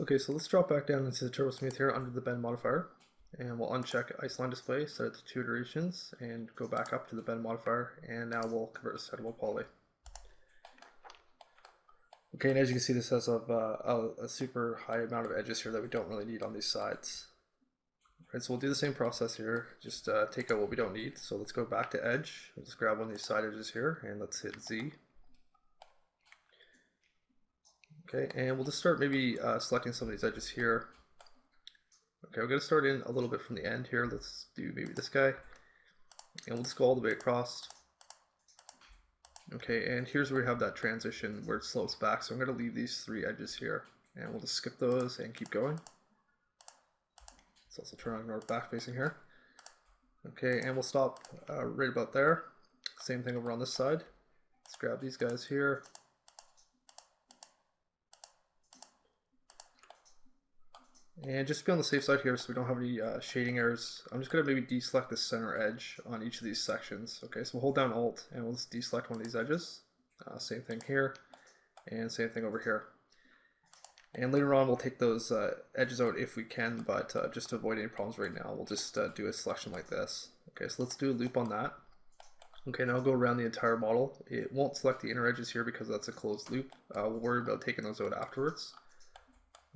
Okay, so let's drop back down into the Turbo Smooth here under the bend modifier, and we'll uncheck Isoline Display, set it to 2 iterations, and go back up to the bend modifier, and now we'll convert to settable poly. Okay, and as you can see, this has a super high amount of edges here that we don't really need on these sides. Right, so we'll do the same process here, just take out what we don't need. So let's go back to edge, we'll just grab one of these side edges here, and let's hit Z. Okay, and we'll just start maybe selecting some of these edges here. Okay, we're going to start in a little bit from the end here. Let's do maybe this guy. And we'll just go all the way across. Okay, and here's where we have that transition where it slopes back. So I'm going to leave these 3 edges here. And we'll just skip those and keep going. Let's also turn on north back facing here. Okay, and we'll stop right about there. Same thing over on this side. Let's grab these guys here. And just to be on the safe side here so we don't have any shading errors, I'm just going to maybe deselect the center edge on each of these sections. Okay, so we'll hold down Alt and we'll just deselect one of these edges. Same thing here, and same thing over here. And later on we'll take those edges out if we can, but just to avoid any problems right now, we'll just do a selection like this. Okay, so let's do a loop on that. Okay, now I'll go around the entire model. It won't select the inner edges here because that's a closed loop. We'll worry about taking those out afterwards.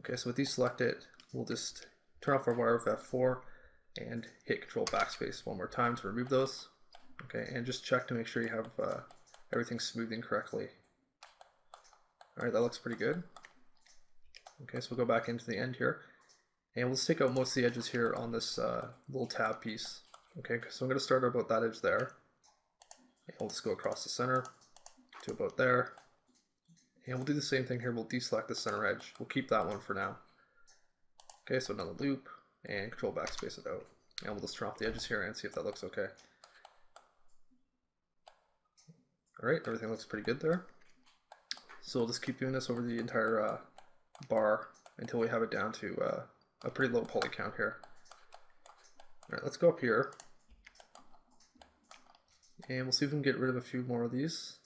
Okay, so with these selected, we'll just turn off our wire with F4 and hit Control Backspace one more time to remove those. Okay, and just check to make sure you have everything smoothing correctly. Alright, that looks pretty good. Okay, so we'll go back into the end here, and we'll just take out most of the edges here on this little tab piece. Okay, so I'm going to start about that edge there, and we'll just go across the center to about there, and we'll do the same thing here. We'll deselect the center edge. We'll keep that one for now. Okay, so another loop, and Control Backspace it out. And we'll just turn off the edges here and see if that looks okay. Alright, everything looks pretty good there. So we'll just keep doing this over the entire bar until we have it down to a pretty low poly count here. Alright, let's go up here. And we'll see if we can get rid of a few more of these.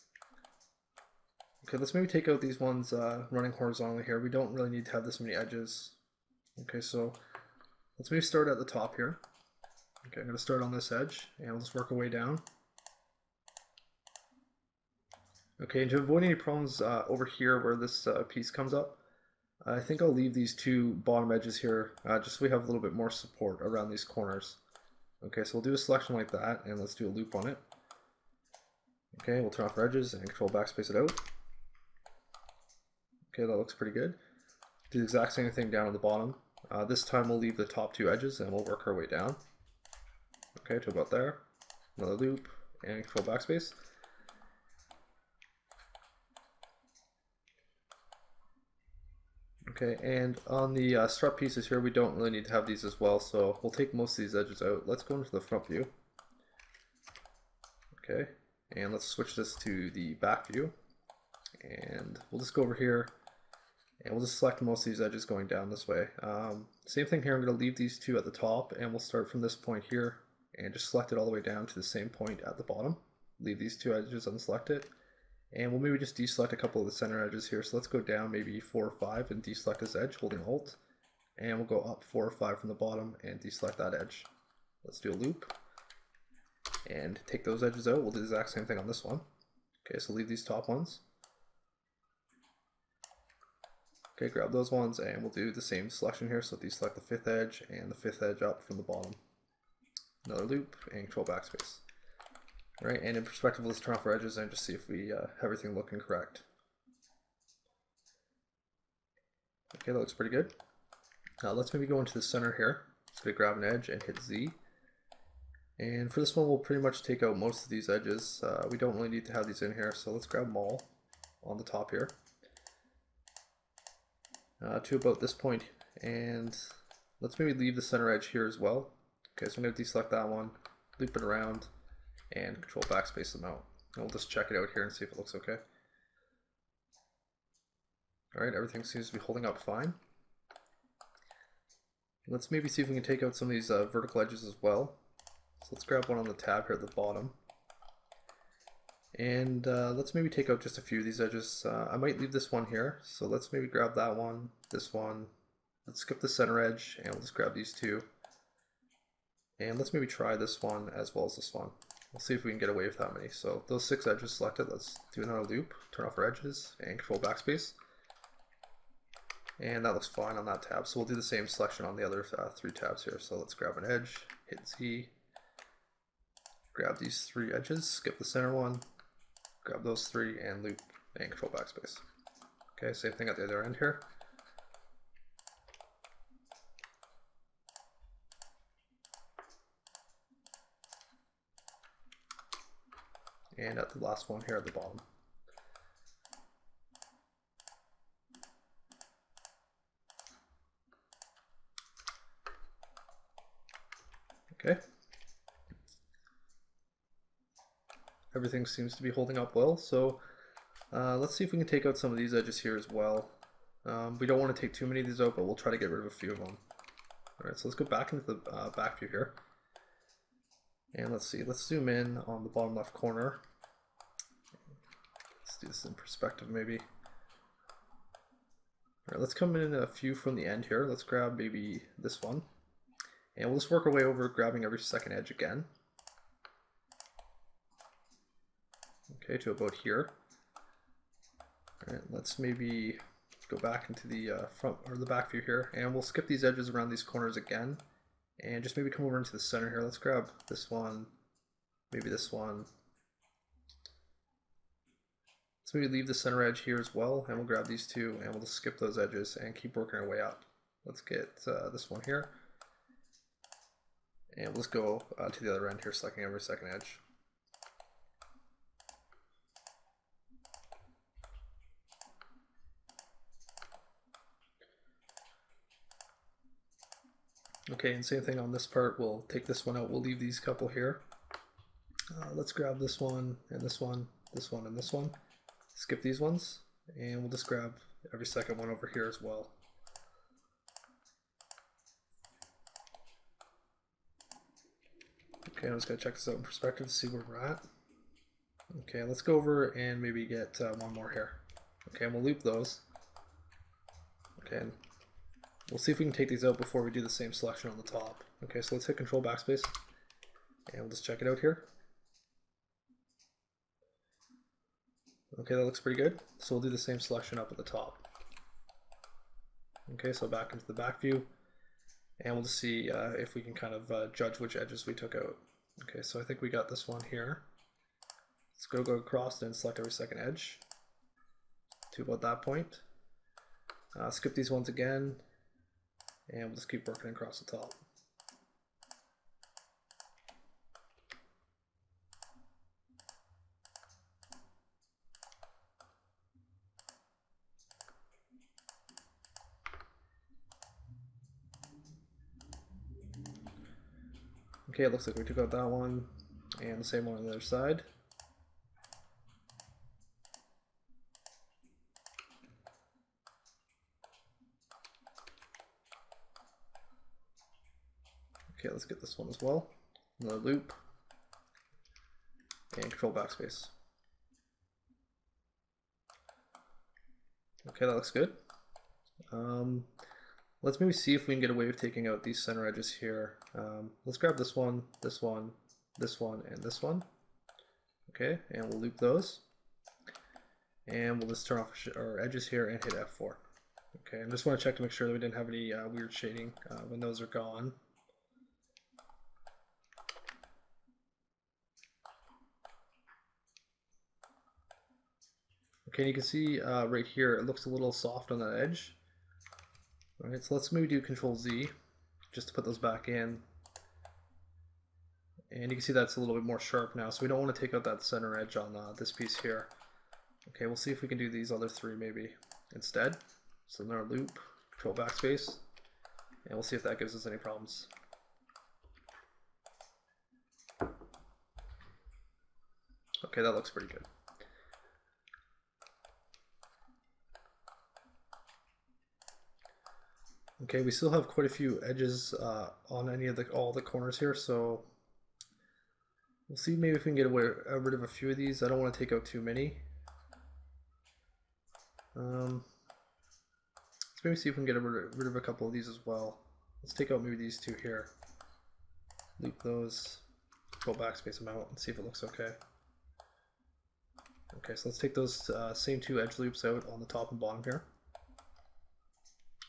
Okay, let's maybe take out these ones running horizontally here. We don't really need to have this many edges. Okay, so let's maybe start at the top here. Okay, I'm going to start on this edge, and we'll just work our way down. Okay, and to avoid any problems over here where this piece comes up, I think I'll leave these 2 bottom edges here, just so we have a little bit more support around these corners. Okay, so we'll do a selection like that, and let's do a loop on it. Okay, we'll turn off our edges and Control Backspace it out. Okay, that looks pretty good. Do the exact same thing down at the bottom. This time we'll leave the top 2 edges and we'll work our way down. Okay, to about there. Another loop and Control Backspace. Okay, and on the strut pieces here, we don't really need to have these as well, so we'll take most of these edges out. Let's go into the front view. Okay, and let's switch this to the back view. And we'll just go over here, and we'll just select most of these edges going down this way. Same thing here, I'm going to leave these 2 at the top, and we'll start from this point here, and just select it all the way down to the same point at the bottom. Leave these 2 edges unselected. And we'll maybe just deselect a couple of the center edges here. So let's go down maybe 4 or 5 and deselect this edge holding Alt. And we'll go up 4 or 5 from the bottom and deselect that edge. Let's do a loop and take those edges out. We'll do the exact same thing on this one. Okay, so leave these top ones. Okay, grab those ones and we'll do the same selection here. So deselect the 5th edge and the 5th edge up from the bottom. Another loop and Control Backspace. Right, and in perspective, let's turn off our edges and just see if we have everything looking correct. Okay, that looks pretty good. Let's maybe go into the center here. Just gonna grab an edge and hit Z. And for this one, we'll pretty much take out most of these edges. We don't really need to have these in here, so let's grab them all on the top here. To about this point, and let's maybe leave the center edge here as well. Okay, so I'm gonna deselect that one, loop it around, and Control Backspace them out. And we'll just check it out here and see if it looks okay. Alright, everything seems to be holding up fine. Let's maybe see if we can take out some of these vertical edges as well. So let's grab one on the tab here at the bottom. And let's maybe take out just a few of these edges. I might leave this one here, so let's maybe grab that one, this one, let's skip the center edge and we'll just grab these two. And let's maybe try this one as well as this one. We'll see if we can get away with that many. So those 6 edges selected, let's do another loop, turn off our edges, and control backspace. And that looks fine on that tab. So we'll do the same selection on the other 3 tabs here. So let's grab an edge, hit Z, grab these 3 edges, skip the center one, grab those 3 and loop and control backspace. Okay, same thing at the other end here. And at the last one here at the bottom. Okay. Everything seems to be holding up well, so let's see if we can take out some of these edges here as well. We don't want to take too many of these out, but we'll try to get rid of a few of them. Alright, so let's go back into the back view here. And let's see, let's zoom in on the bottom left corner. Let's do this in perspective maybe. Alright, let's come in a few from the end here. Let's grab maybe this one. And we'll just work our way over grabbing every second edge again. Okay, to about here. Alright, let's maybe go back into the front or the back view here, and we'll skip these edges around these corners again. And just maybe come over into the center here. Let's grab this one, maybe this one. Let's maybe leave the center edge here as well, and we'll grab these 2, and we'll just skip those edges and keep working our way up. Let's get this one here. And let's go to the other end here, selecting every second edge. Okay, and same thing on this part. We'll take this one out. We'll leave these couple here. Let's grab this one, and this one, this one, and this one. Skip these ones, and we'll just grab every second one over here as well. Okay, I'm just going to check this out in perspective to see where we're at. Okay, let's go over and maybe get one more here. Okay, and we'll loop those. Okay, and we'll see if we can take these out before we do the same selection on the top. Okay, so let's hit control backspace, and we'll just check it out here. Okay, that looks pretty good. So we'll do the same selection up at the top. Okay, so back into the back view, and we'll just see if we can kind of judge which edges we took out. Okay, so I think we got this one here. Let's go across and select every second edge to about that point. Skip these ones again, and we'll just keep working across the top. Okay, it looks like we took out that one, and the same one on the other side. Okay, let's get this one as well. Another loop, and control backspace. Okay, that looks good. Let's maybe see if we can get away with taking out these center edges here. Let's grab this one, this one, this one, and this one. Okay, and we'll loop those. And we'll just turn off our edges here and hit F4. Okay, I just want to check to make sure that we didn't have any weird shading when those are gone. Okay, and you can see right here, it looks a little soft on that edge. Alright, so let's maybe do Control Z just to put those back in. And you can see that's a little bit more sharp now, so we don't want to take out that center edge on this piece here. Okay, we'll see if we can do these other 3 maybe instead. So another loop, Control backspace, and we'll see if that gives us any problems. Okay, that looks pretty good. Okay, we still have quite a few edges on all the corners here, so we'll see maybe if we can get rid of a few of these. I don't want to take out too many. Let's maybe see if we can get rid of a couple of these as well. Let's take out maybe these two here. Loop those. Go backspace them out and see if it looks okay. Okay, so let's take those same two edge loops out on the top and bottom here.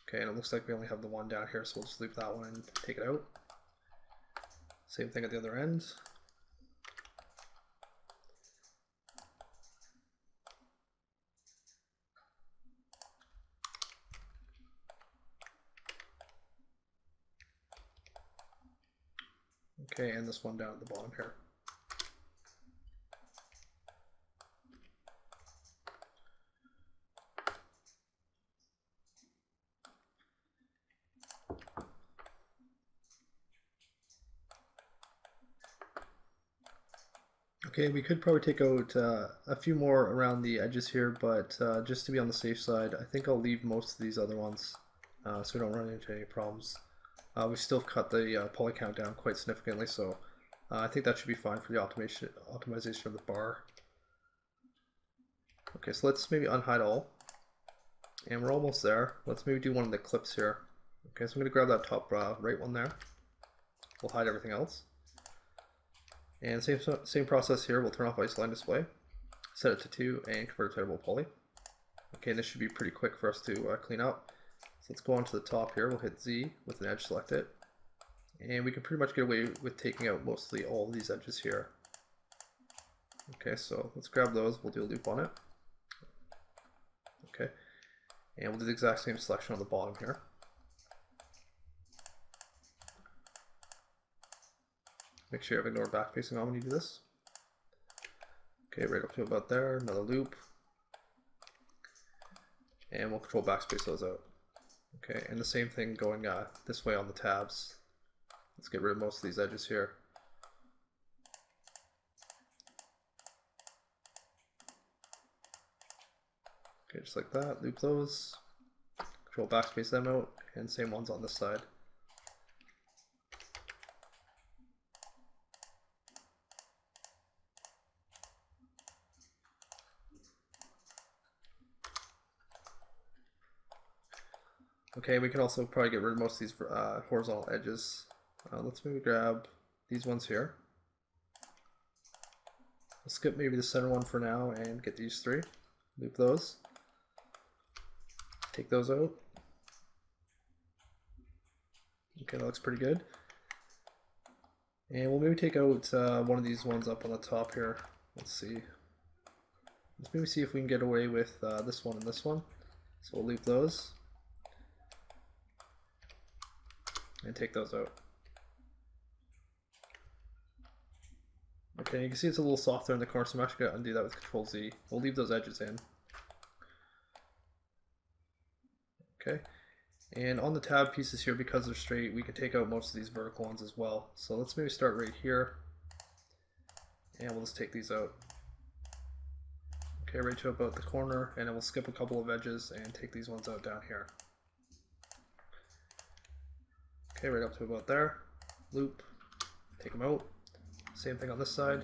Okay, and it looks like we only have the one down here, so we'll just loop that one and take it out. Same thing at the other end. Okay, and this one down at the bottom here. Okay, we could probably take out a few more around the edges here, but just to be on the safe side, I think I'll leave most of these other ones so we don't run into any problems. We still cut the poly count down quite significantly, so I think that should be fine for the optimization of the bar. Okay, so let's maybe unhide all, and we're almost there. Let's maybe do one of the clips here. Okay, so I'm going to grab that top right one there. We'll hide everything else. And same process here, we'll turn off isoline display, set it to 2, and convert it to editable poly. Okay, and this should be pretty quick for us to clean up. So let's go on to the top here, we'll hit Z with an edge selected, and we can pretty much get away with taking out mostly all of these edges here. Okay, so let's grab those, we'll do a loop on it. Okay, and we'll do the exact same selection on the bottom here. Make sure you have ignore back facing on when you do this. Okay, right up to about there, another loop. And we'll control backspace those out. Okay, and the same thing going this way on the tabs. Let's get rid of most of these edges here. Okay, just like that, loop those. Control backspace them out, and same ones on this side. Okay, we can also probably get rid of most of these horizontal edges. Let's maybe grab these ones here. We'll skip maybe the center one for now and get these three. Loop those. Take those out. Okay, that looks pretty good. And we'll maybe take out one of these ones up on the top here. Let's see. Let's maybe see if we can get away with this one and this one. So we'll loop those. And take those out. Okay, you can see it's a little softer in the corner, so I'm actually going to undo that with Control Z. We'll leave those edges in. Okay, and on the tab pieces here, because they're straight, we can take out most of these vertical ones as well. So let's maybe start right here, and we'll just take these out. Okay, right to about the corner, and then we'll skip a couple of edges and take these ones out down here. Okay, right up to about there, loop, take them out. Same thing on this side.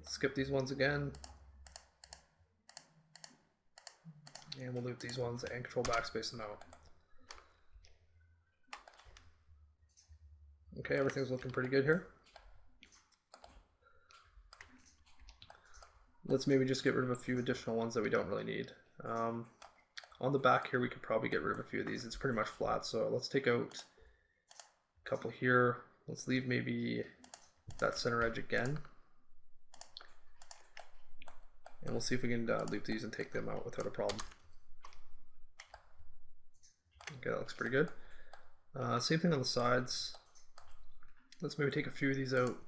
Skip these ones again. And we'll loop these ones and control backspace them out. Okay, everything's looking pretty good here. Let's maybe just get rid of a few additional ones that we don't really need. On the back here, we could probably get rid of a few of these. It's pretty much flat, so let's take out a couple here. Let's leave maybe that center edge again. And we'll see if we can loop these and take them out without a problem. Okay, that looks pretty good. Same thing on the sides. Let's maybe take a few of these out.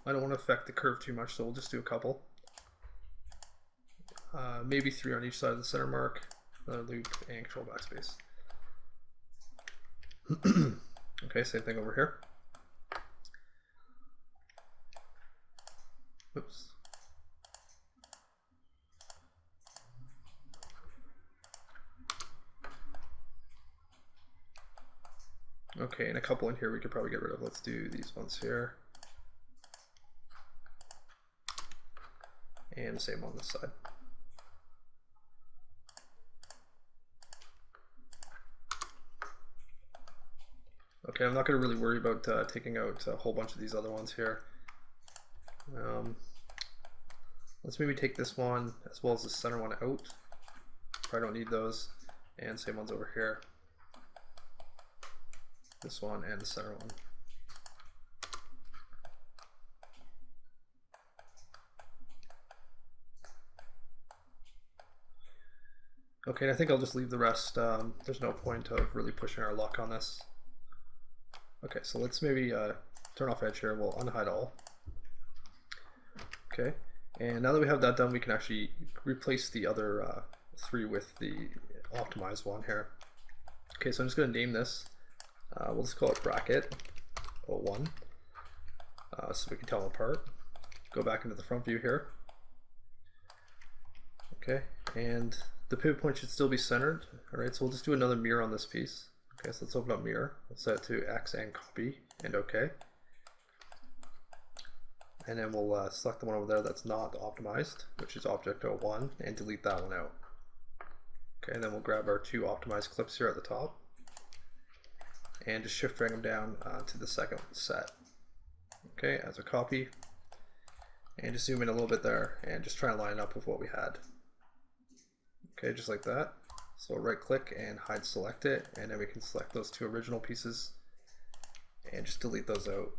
I don't want to affect the curve too much, so we'll just do a couple. Maybe 3 on each side of the center mark. Another loop and control backspace. Okay, same thing over here. Oops. Okay, and a couple in here we could probably get rid of. Let's do these ones here. And the same on this side. Okay, I'm not going to really worry about taking out a whole bunch of these other ones here. Let's maybe take this one as well as the center one out. Probably don't need those. And same ones over here. This one and the center one. Okay, and I think I'll just leave the rest. There's no point of really pushing our luck on this. Okay, so let's maybe turn off edge here. We'll unhide all. Okay, and now that we have that done, we can actually replace the other 3 with the optimized one here. Okay, so I'm just going to name this. We'll just call it bracket 01, so we can tell them apart. Go back into the front view here. Okay, and the pivot point should still be centered. All right, so we'll just do another mirror on this piece. Okay, so let's open up mirror. We'll set it to X and copy and OK. And then we'll select the one over there that's not optimized, which is object 01, and delete that one out. Okay, and then we'll grab our 2 optimized clips here at the top and just shift drag them down to the second set. Okay, as a copy, and just zoom in a little bit there and just try and line up with what we had. Okay, just like that. So right click and hide select it, and then we can select those 2 original pieces and just delete those out.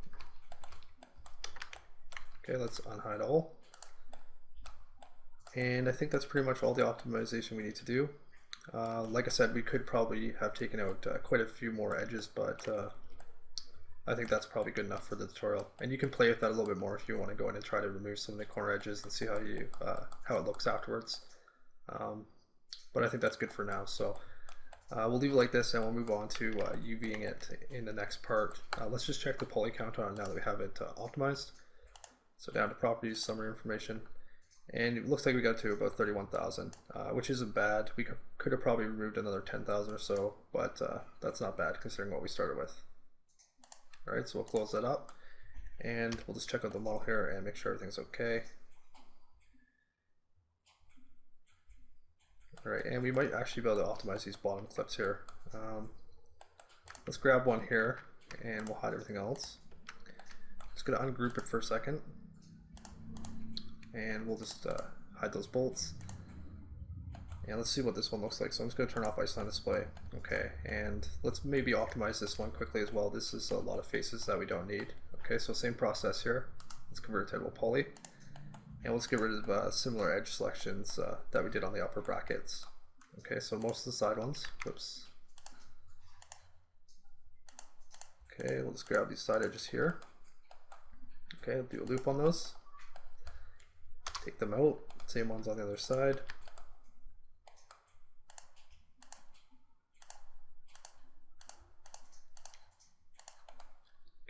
Okay, let's unhide all. And I think that's pretty much all the optimization we need to do. Like I said, we could probably have taken out quite a few more edges, but I think that's probably good enough for the tutorial. And you can play with that a little bit more if you want to go in and try to remove some of the corner edges and see how it looks afterwards. But I think that's good for now. So we'll leave it like this, and we'll move on to UVing it in the next part. Let's just check the poly count on it now that we have it optimized. So down to properties, summary information, and it looks like we got to about 31,000, which isn't bad. We could have probably removed another 10,000 or so, but that's not bad considering what we started with. All right, so we'll close that up, and we'll just check out the model here and make sure everything's okay. All right, and we might actually be able to optimize these bottom clips here. Let's grab one here, and we'll hide everything else. Just gonna ungroup it for a second, and we'll just hide those bolts. And let's see what this one looks like. So I'm just gonna turn off isoline display. Okay, and let's maybe optimize this one quickly as well. This is a lot of faces that we don't need. Okay, so same process here. Let's convert it to poly. And let's get rid of similar edge selections that we did on the upper brackets. Okay, so most of the side ones. Whoops. Okay, we'll just grab these side edges here. Okay, we'll do a loop on those. Take them out. Same ones on the other side.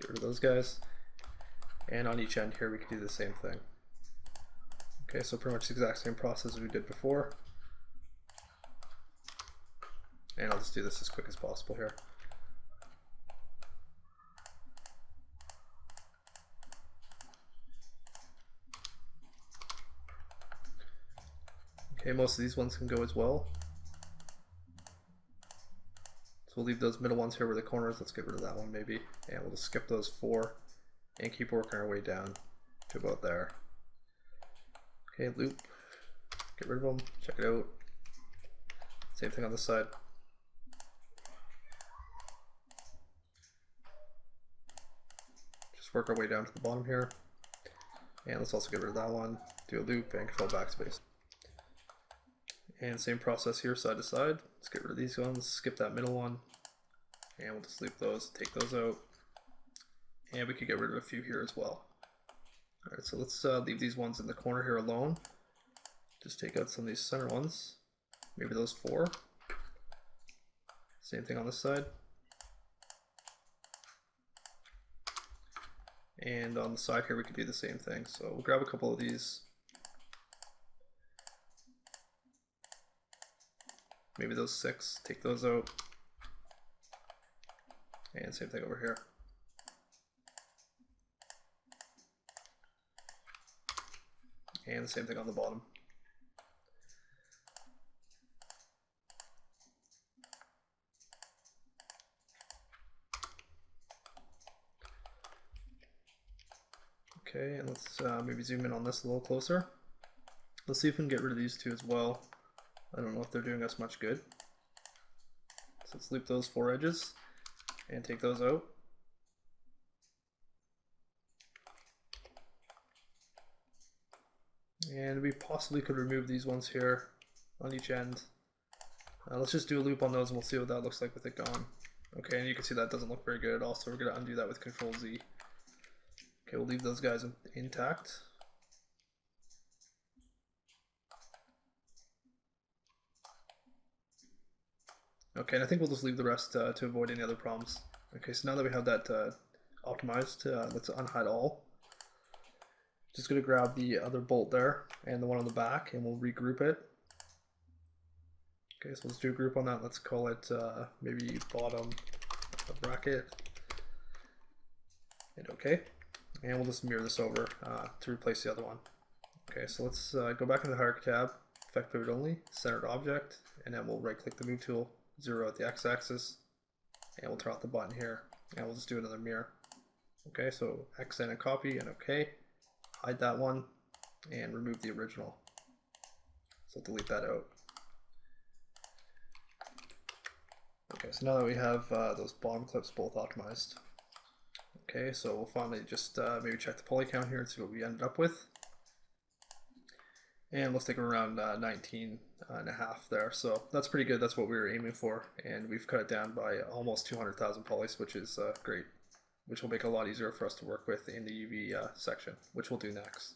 Get rid of those guys. And on each end here, we can do the same thing. Okay, so pretty much the exact same process as we did before. And I'll just do this as quick as possible here. Okay, most of these ones can go as well. So we'll leave those middle ones here where the corners. Let's get rid of that one maybe. And we'll just skip those 4 and keep working our way down to about there. Okay, loop, get rid of them, check it out. Same thing on this side. Just work our way down to the bottom here. And let's also get rid of that one, do a loop and control backspace. And same process here, side to side. Let's get rid of these ones, skip that middle one, and we'll just loop those, take those out. And we could get rid of a few here as well. Alright, so let's leave these ones in the corner here alone. Just take out some of these center ones. Maybe those 4. Same thing on this side. And on the side here we could do the same thing. So we'll grab a couple of these. Maybe those 6, take those out. And same thing over here. And the same thing on the bottom. Okay, and let's maybe zoom in on this a little closer. Let's see if we can get rid of these two as well. I don't know if they're doing us much good. So let's loop those 4 edges and take those out. And we possibly could remove these ones here on each end. Let's just do a loop on those and we'll see what that looks like with it gone. Okay, and you can see that doesn't look very good at all, so we're going to undo that with Control Z. Okay, we'll leave those guys intact. Okay, and I think we'll just leave the rest to avoid any other problems. Okay, so now that we have that optimized, let's unhide all. Just going to grab the other bolt there and the one on the back, and we'll regroup it. Okay, so let's do a group on that. Let's call it maybe bottom bracket. And okay, and we'll just mirror this over to replace the other one. Okay, so let's go back into the hierarchy tab, effect pivot only, centered object, and then we'll right click the move tool, zero at the x-axis, and we'll turn off the button here, and we'll just do another mirror. Okay, so accent and copy, and okay, hide that one, and remove the original. So delete that out. Okay, so now that we have those bottom clips both optimized. Okay, so we'll finally just maybe check the poly count here and see what we ended up with. And let's take around 19 and a half there. So that's pretty good. That's what we were aiming for. And we've cut it down by almost 200,000 polys, which is great, which will make it a lot easier for us to work with in the UV section, which we'll do next.